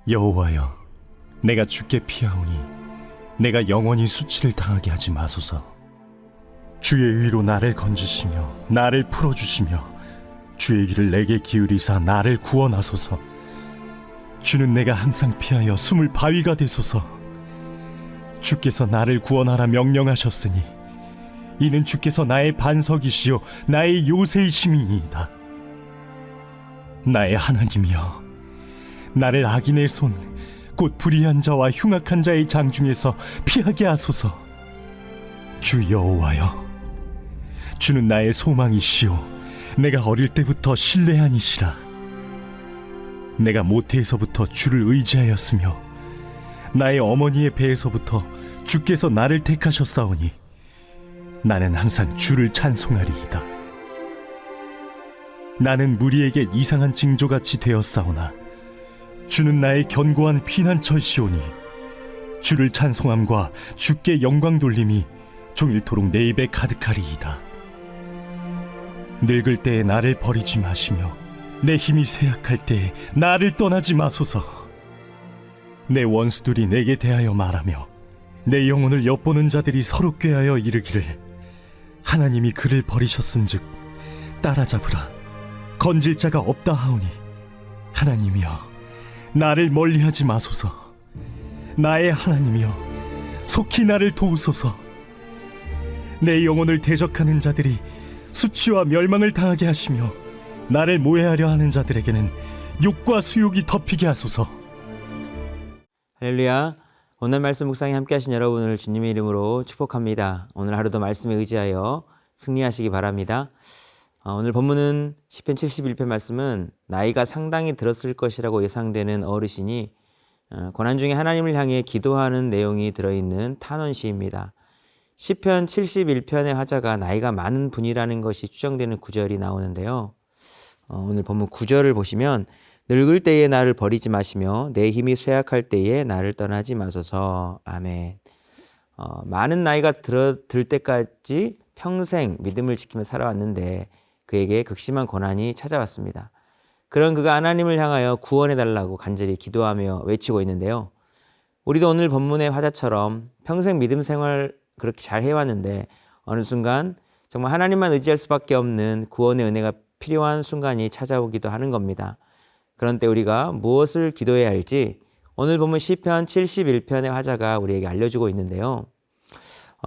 여호와여, 내가 주께 피하오니 내가 영원히 수치를 당하게 하지 마소서. 주의 의로 나를 건지시며 나를 풀어주시며 주의 길을 내게 기울이사 나를 구원하소서. 주는 내가 항상 피하여 숨을 바위가 되소서. 주께서 나를 구원하라 명령하셨으니 이는 주께서 나의 반석이시요 나의 요새이심이니이다. 나의 하나님이여, 나를 악인의 손 곧 불의한 자와 흉악한 자의 장중에서 피하게 하소서. 주 여호와여, 주는 나의 소망이시요 내가 어릴 때부터 신뢰한 이시라. 내가 모태에서부터 주를 의지하였으며 나의 어머니의 배에서부터 주께서 나를 택하셨사오니 나는 항상 주를 찬송하리이다. 나는 무리에게 이상한 징조같이 되었사오나 주는 나의 견고한 피난처시오니 주를 찬송함과 주께 영광 돌림이 종일토록 내 입에 가득하리이다. 늙을 때에 나를 버리지 마시며 내 힘이 쇠약할 때에 나를 떠나지 마소서. 내 원수들이 내게 대하여 말하며 내 영혼을 엿보는 자들이 서로 꾀하여 이르기를 하나님이 그를 버리셨음즉 따라잡으라, 건질 자가 없다 하오니 하나님이여, 나를 멀리하지 마소서. 나의 하나님이여, 속히 나를 도우소서. 내 영혼을 대적하는 자들이 수치와 멸망을 당하게 하시며 나를 모해하려 하는 자들에게는 욕과 수욕이 덮이게 하소서. 할렐루야. 오늘 말씀 묵상에 함께 하신 여러분을 주님의 이름으로 축복합니다. 오늘 하루도 말씀에 의지하여 승리하시기 바랍니다. 오늘 본문은 시편 71편 말씀은 나이가 상당히 들었을 것이라고 예상되는 어르신이 고난 중에 하나님을 향해 기도하는 내용이 들어있는 탄원시입니다. 시편 71편의 화자가 나이가 많은 분이라는 것이 추정되는 구절이 나오는데요. 오늘 본문 9절을 보시면 늙을 때에 나를 버리지 마시며 내 힘이 쇠약할 때에 나를 떠나지 마소서. 아멘. 많은 나이가 들 때까지 평생 믿음을 지키며 살아왔는데 그에게 극심한 고난이 찾아왔습니다. 그런 그가 하나님을 향하여 구원해달라고 간절히 기도하며 외치고 있는데요. 우리도 오늘 본문의 화자처럼 평생 믿음 생활 그렇게 잘 해왔는데 어느 순간 정말 하나님만 의지할 수밖에 없는 구원의 은혜가 필요한 순간이 찾아오기도 하는 겁니다. 그런 때 우리가 무엇을 기도해야 할지 오늘 본문 시편 71편의 화자가 우리에게 알려주고 있는데요.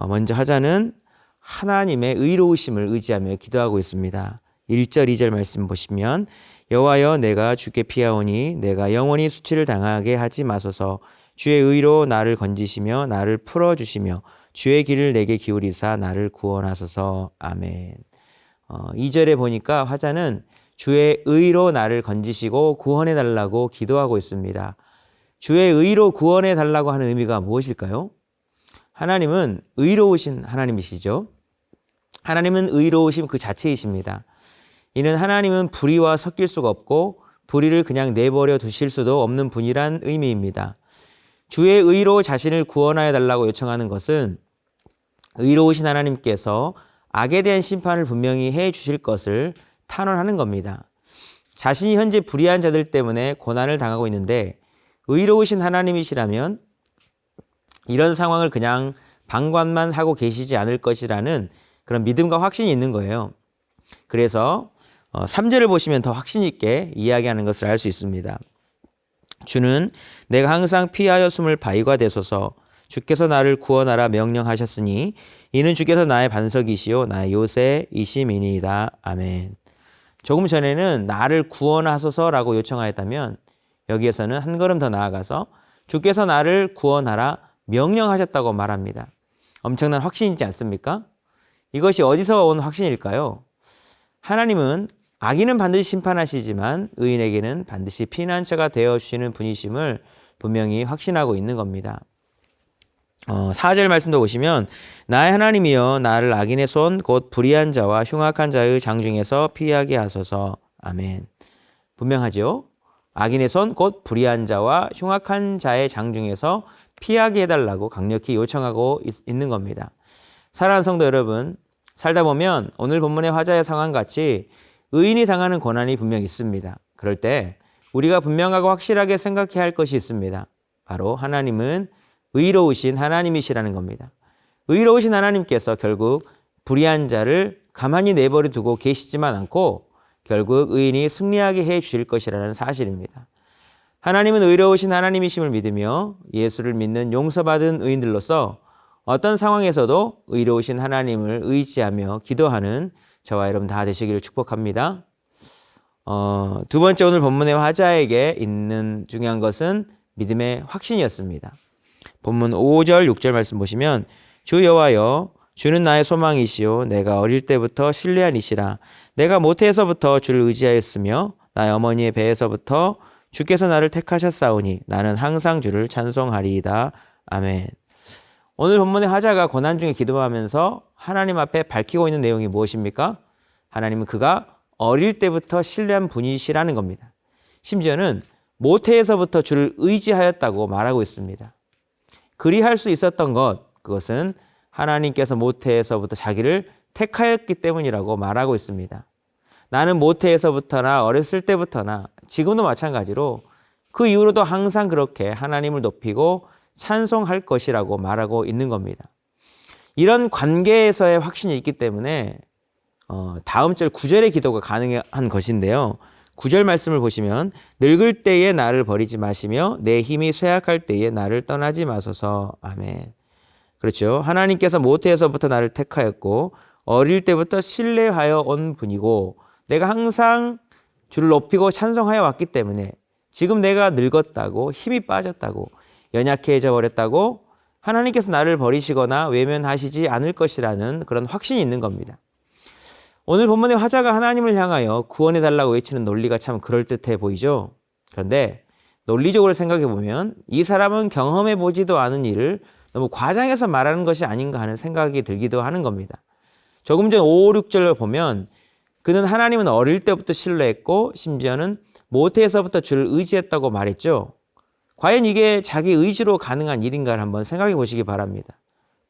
먼저 화자는 하나님의 의로우심을 의지하며 기도하고 있습니다. 1절, 2절 말씀 보시면 여호와여, 내가 주께 피하오니 내가 영원히 수치를 당하게 하지 마소서. 주의 의로 나를 건지시며 나를 풀어주시며 주의 길을 내게 기울이사 나를 구원하소서. 아멘. 2절에 보니까 화자는 주의 의로 나를 건지시고 구원해달라고 기도하고 있습니다. 주의 의로 구원해달라고 하는 의미가 무엇일까요? 하나님은 의로우신 하나님이시죠. 하나님은 의로우심 그 자체이십니다. 이는 하나님은 불의와 섞일 수가 없고 불의를 그냥 내버려 두실 수도 없는 분이란 의미입니다. 주의 의로 자신을 구원하여 달라고 요청하는 것은 의로우신 하나님께서 악에 대한 심판을 분명히 해 주실 것을 탄원하는 겁니다. 자신이 현재 불의한 자들 때문에 고난을 당하고 있는데 의로우신 하나님이시라면 이런 상황을 그냥 방관만 하고 계시지 않을 것이라는 그런 믿음과 확신이 있는 거예요. 그래서 3절을 보시면 더 확신 있게 이야기하는 것을 알 수 있습니다. 주는 내가 항상 피하여 숨을 바위가 되소서. 주께서 나를 구원하라 명령하셨으니 이는 주께서 나의 반석이시요 나의 요새이심이니이다. 아멘. 조금 전에는 나를 구원하소서라고 요청하였다면 여기에서는 한 걸음 더 나아가서 주께서 나를 구원하라 명령하셨다고 말합니다. 엄청난 확신이지 않습니까? 이것이 어디서 온 확신일까요? 하나님은 악인은 반드시 심판하시지만 의인에게는 반드시 피난처가 되어주시는 분이심을 분명히 확신하고 있는 겁니다. 4절 말씀도 보시면 나의 하나님이여, 나를 악인의 손 곧 불의한 자와 흉악한 자의 장중에서 피하게 하소서. 아멘. 분명하죠? 악인의 손 곧 불의한 자와 흉악한 자의 장중에서 피하게 해달라고 강력히 요청하고 있는 겁니다. 사랑하는 성도 여러분, 살다 보면 오늘 본문의 화자의 상황같이 의인이 당하는 고난이 분명히 있습니다. 그럴 때 우리가 분명하고 확실하게 생각해야 할 것이 있습니다. 바로 하나님은 의로우신 하나님이시라는 겁니다. 의로우신 하나님께서 결국 불의한 자를 가만히 내버려 두고 계시지만 않고 결국 의인이 승리하게 해 주실 것이라는 사실입니다. 하나님은 의로우신 하나님이심을 믿으며 예수를 믿는 용서받은 의인들로서 어떤 상황에서도 의로우신 하나님을 의지하며 기도하는 저와 여러분 다 되시기를 축복합니다. 두 번째 오늘 본문의 화자에게 있는 중요한 것은 믿음의 확신이었습니다. 본문 5절, 6절 말씀 보시면 주 여호와여 주는 나의 소망이시요 내가 어릴 때부터 신뢰한 이시라 내가 모태에서부터 주를 의지하였으며 나의 어머니의 배에서부터 주께서 나를 택하셨사오니 나는 항상 주를 찬송하리이다. 아멘. 오늘 본문의 화자가 고난 중에 기도하면서 하나님 앞에 밝히고 있는 내용이 무엇입니까? 하나님은 그가 어릴 때부터 신뢰한 분이시라는 겁니다. 심지어는 모태에서부터 주를 의지하였다고 말하고 있습니다. 그리할 수 있었던 그것은 하나님께서 모태에서부터 자기를 택하였기 때문이라고 말하고 있습니다. 나는 모태에서부터나 어렸을 때부터나 지금도 마찬가지로 그 이후로도 항상 그렇게 하나님을 높이고 찬송할 것이라고 말하고 있는 겁니다. 이런 관계에서의 확신이 있기 때문에 다음 절 9절의 기도가 가능한 것인데요. 9절 말씀을 보시면 늙을 때에 나를 버리지 마시며 내 힘이 쇠약할 때에 나를 떠나지 마소서. 아멘. 그렇죠. 하나님께서 모태에서부터 나를 택하였고 어릴 때부터 신뢰하여 온 분이고 내가 항상 주를 높이고 찬송하여 왔기 때문에 지금 내가 늙었다고 힘이 빠졌다고 연약해져 버렸다고 하나님께서 나를 버리시거나 외면하시지 않을 것이라는 그런 확신이 있는 겁니다. 오늘 본문의 화자가 하나님을 향하여 구원해달라고 외치는 논리가 참 그럴듯해 보이죠. 그런데 논리적으로 생각해 보면 이 사람은 경험해 보지도 않은 일을 너무 과장해서 말하는 것이 아닌가 하는 생각이 들기도 하는 겁니다. 조금 전 5, 6절을 보면 그는 하나님은 어릴 때부터 신뢰했고 심지어는 모태에서부터 주를 의지했다고 말했죠. 과연 이게 자기 의지로 가능한 일인가를 한번 생각해 보시기 바랍니다.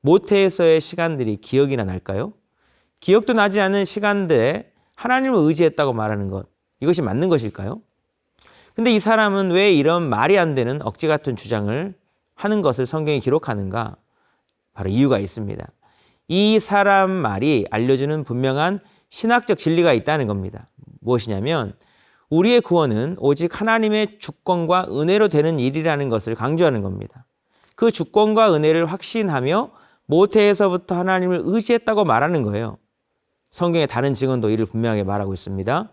모태에서의 시간들이 기억이나 날까요? 기억도 나지 않은 시간들에 하나님을 의지했다고 말하는 것, 이것이 맞는 것일까요? 근데 이 사람은 왜 이런 말이 안 되는 억지 같은 주장을 하는 것을 성경이 기록하는가? 바로 이유가 있습니다. 이 사람 말이 알려주는 분명한 신학적 진리가 있다는 겁니다. 무엇이냐면 우리의 구원은 오직 하나님의 주권과 은혜로 되는 일이라는 것을 강조하는 겁니다. 그 주권과 은혜를 확신하며 모태에서부터 하나님을 의지했다고 말하는 거예요. 성경의 다른 증언도 이를 분명하게 말하고 있습니다.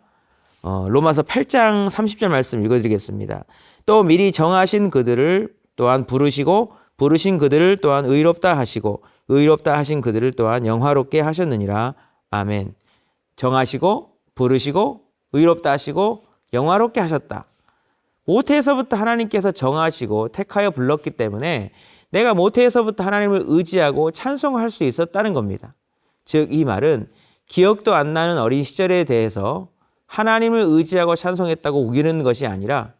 로마서 8장 30절 말씀 읽어드리겠습니다. 또 미리 정하신 그들을 또한 부르시고 부르신 그들을 또한 의롭다 하시고 의롭다 하신 그들을 또한 영화롭게 하셨느니라. 아멘. 정하시고 부르시고 의롭다 하시고 영화롭게 하셨다. 모태에서부터 하나님께서 정하시고 택하여 불렀기 때문에 내가 모태에서부터 하나님을 의지하고 찬송할 수 있었다는 겁니다. 즉 이 말은 기억도 안 나는 어린 시절에 대해서 하나님을 의지하고 찬송했다고 우기는 것이 아니라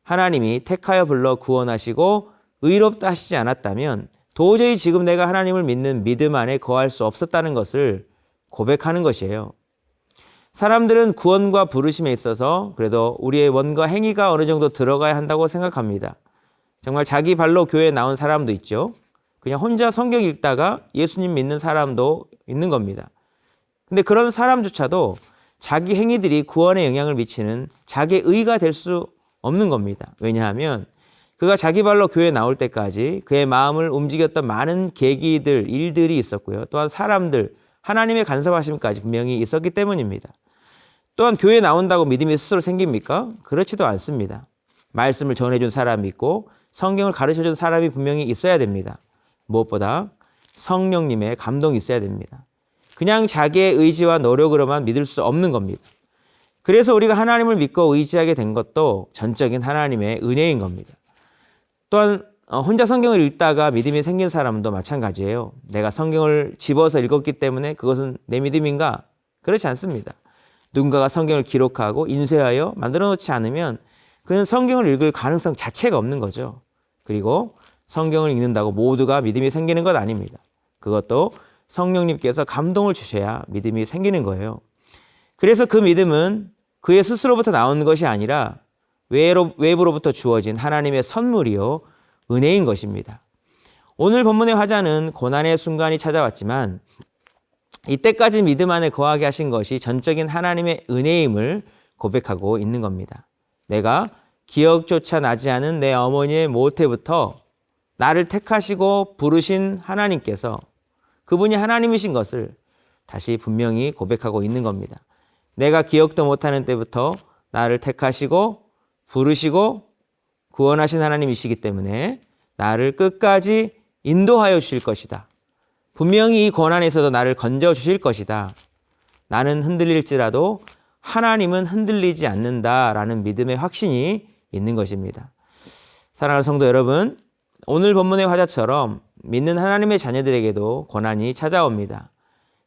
하나님이 택하여 불러 구원하시고 의롭다 하시지 않았다면 도저히 지금 내가 하나님을 믿는 믿음 안에 거할 수 없었다는 것을 고백하는 것이에요. 사람들은 구원과 부르심에 있어서 그래도 우리의 원과 행위가 어느 정도 들어가야 한다고 생각합니다. 정말 자기 발로 교회에 나온 사람도 있죠. 그냥 혼자 성경 읽다가 예수님 믿는 사람도 있는 겁니다. 근데 그런 사람조차도 자기 행위들이 구원에 영향을 미치는 자기의 의가 될 수 없는 겁니다. 왜냐하면 그가 자기 발로 교회에 나올 때까지 그의 마음을 움직였던 많은 계기들, 일들이 있었고요. 또한 사람들, 하나님의 간섭하심까지 분명히 있었기 때문입니다. 또한 교회에 나온다고 믿음이 스스로 생깁니까? 그렇지도 않습니다. 말씀을 전해준 사람이 있고 성경을 가르쳐준 사람이 분명히 있어야 됩니다. 무엇보다 성령님의 감동이 있어야 됩니다. 그냥 자기의 의지와 노력으로만 믿을 수 없는 겁니다. 그래서 우리가 하나님을 믿고 의지하게 된 것도 전적인 하나님의 은혜인 겁니다. 또한 혼자 성경을 읽다가 믿음이 생긴 사람도 마찬가지예요. 내가 성경을 집어서 읽었기 때문에 그것은 내 믿음인가? 그렇지 않습니다. 누군가가 성경을 기록하고 인쇄하여 만들어 놓지 않으면 그는 성경을 읽을 가능성 자체가 없는 거죠. 그리고 성경을 읽는다고 모두가 믿음이 생기는 것 아닙니다. 그것도 성령님께서 감동을 주셔야 믿음이 생기는 거예요. 그래서 그 믿음은 그의 스스로부터 나오는 것이 아니라 외부로부터 주어진 하나님의 선물이요 은혜인 것입니다. 오늘 본문의 화자는 고난의 순간이 찾아왔지만 이때까지 믿음 안에 거하게 하신 것이 전적인 하나님의 은혜임을 고백하고 있는 겁니다. 내가 기억조차 나지 않은 내 어머니의 모태부터 나를 택하시고 부르신 하나님께서 그분이 하나님이신 것을 다시 분명히 고백하고 있는 겁니다. 내가 기억도 못하는 때부터 나를 택하시고 부르시고 구원하신 하나님이시기 때문에 나를 끝까지 인도하여 주실 것이다. 분명히 이 고난에서도 나를 건져 주실 것이다. 나는 흔들릴지라도 하나님은 흔들리지 않는다라는 믿음의 확신이 있는 것입니다. 사랑하는 성도 여러분, 오늘 본문의 화자처럼 믿는 하나님의 자녀들에게도 고난이 찾아옵니다.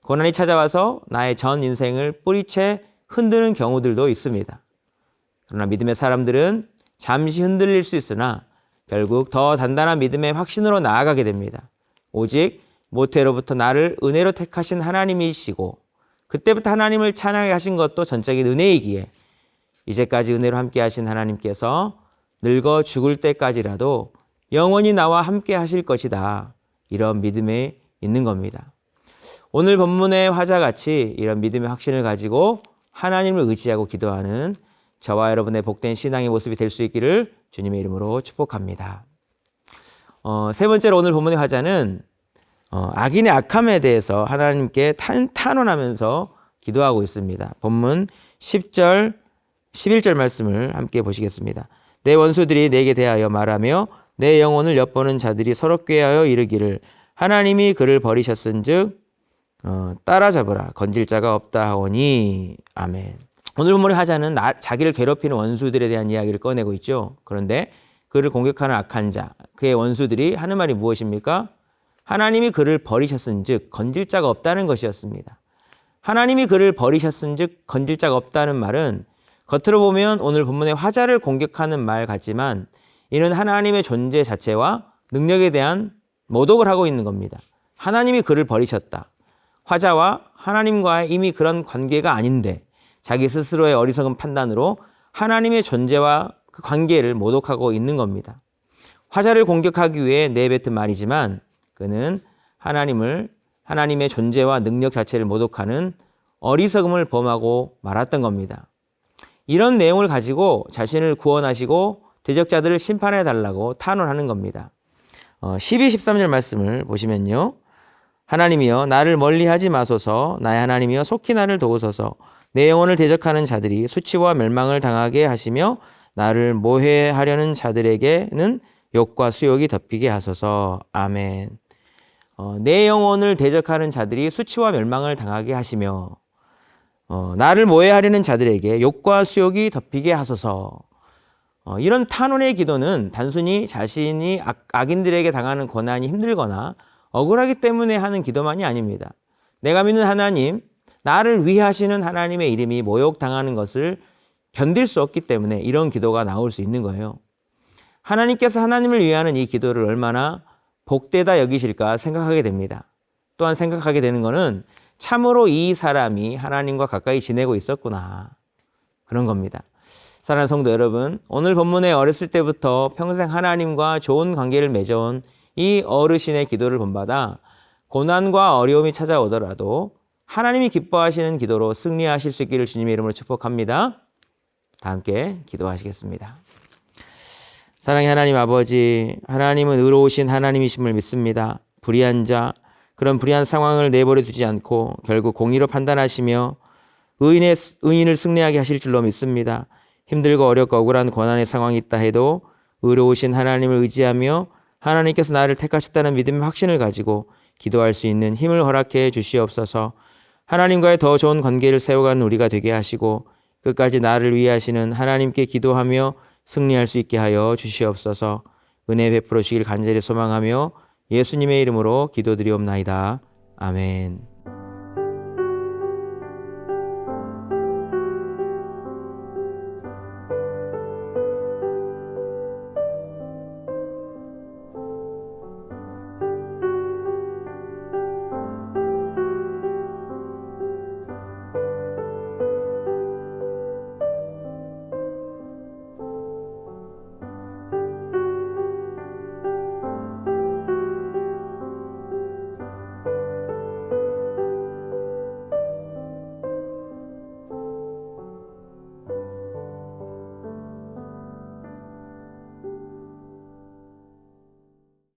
고난이 찾아와서 나의 전 인생을 뿌리채 흔드는 경우들도 있습니다. 그러나 믿음의 사람들은 잠시 흔들릴 수 있으나 결국 더 단단한 믿음의 확신으로 나아가게 됩니다. 오직 모태로부터 나를 은혜로 택하신 하나님이시고 그때부터 하나님을 찬양하게 하신 것도 전적인 은혜이기에 이제까지 은혜로 함께 하신 하나님께서 늙어 죽을 때까지라도 영원히 나와 함께 하실 것이다. 이런 믿음에 있는 겁니다. 오늘 본문의 화자같이 이런 믿음의 확신을 가지고 하나님을 의지하고 기도하는 저와 여러분의 복된 신앙의 모습이 될 수 있기를 주님의 이름으로 축복합니다. 세 번째로 오늘 본문의 화자는 악인의 악함에 대해서 하나님께 탄원하면서 기도하고 있습니다. 본문 10절, 11절 말씀을 함께 보시겠습니다. 내 원수들이 내게 대하여 말하며 내 영혼을 엿보는 자들이 서로 꾀하여 이르기를 하나님이 그를 버리셨은즉 따라잡으라 건질 자가 없다 하오니 아멘. 오늘 본문의 화자는 자기를 괴롭히는 원수들에 대한 이야기를 꺼내고 있죠. 그런데 그를 공격하는 악한 자, 그의 원수들이 하는 말이 무엇입니까? 하나님이 그를 버리셨은즉 건질 자가 없다는 것이었습니다. 하나님이 그를 버리셨은즉 건질 자가 없다는 말은 겉으로 보면 오늘 본문의 화자를 공격하는 말 같지만 이는 하나님의 존재 자체와 능력에 대한 모독을 하고 있는 겁니다. 하나님이 그를 버리셨다. 화자와 하나님과의 이미 그런 관계가 아닌데 자기 스스로의 어리석은 판단으로 하나님의 존재와 그 관계를 모독하고 있는 겁니다. 화자를 공격하기 위해 내뱉은 말이지만 그는 하나님의 존재와 능력 자체를 모독하는 어리석음을 범하고 말았던 겁니다. 이런 내용을 가지고 자신을 구원하시고 대적자들을 심판해 달라고 탄원하는 겁니다. 12, 13절 말씀을 보시면요. 하나님이여 나를 멀리하지 마소서 나의 하나님이여 속히 나를 도우소서 내 영혼을 대적하는 자들이 수치와 멸망을 당하게 하시며 나를 모해하려는 자들에게는 욕과 수욕이 덮이게 하소서. 아멘. 내 영혼을 대적하는 자들이 수치와 멸망을 당하게 하시며 나를 모해하려는 자들에게 욕과 수욕이 덮이게 하소서. 이런 탄원의 기도는 단순히 자신이 악인들에게 당하는 고난이 힘들거나 억울하기 때문에 하는 기도만이 아닙니다. 내가 믿는 하나님, 나를 위하시는 하나님의 이름이 모욕당하는 것을 견딜 수 없기 때문에 이런 기도가 나올 수 있는 거예요. 하나님께서 하나님을 위하는 이 기도를 얼마나 복되다 여기실까 생각하게 됩니다. 또한 생각하게 되는 것은 참으로 이 사람이 하나님과 가까이 지내고 있었구나. 그런 겁니다. 사랑하는 성도 여러분, 오늘 본문에 어렸을 때부터 평생 하나님과 좋은 관계를 맺어온 이 어르신의 기도를 본받아 고난과 어려움이 찾아오더라도 하나님이 기뻐하시는 기도로 승리하실 수 있기를 주님의 이름으로 축복합니다. 다 함께 기도하시겠습니다. 사랑의 하나님 아버지, 하나님은 의로우신 하나님이심을 믿습니다. 불의한 자, 그런 불의한 상황을 내버려 두지 않고 결국 공의로 판단하시며 의인을 승리하게 하실 줄로 믿습니다. 힘들고 어렵고 억울한 고난의 상황이 있다 해도 의로우신 하나님을 의지하며 하나님께서 나를 택하셨다는 믿음의 확신을 가지고 기도할 수 있는 힘을 허락해 주시옵소서. 하나님과의 더 좋은 관계를 세워가는 우리가 되게 하시고 끝까지 나를 위하시는 하나님께 기도하며 승리할 수 있게 하여 주시옵소서. 은혜 베풀어 주시길 간절히 소망하며 예수님의 이름으로 기도드리옵나이다. 아멘.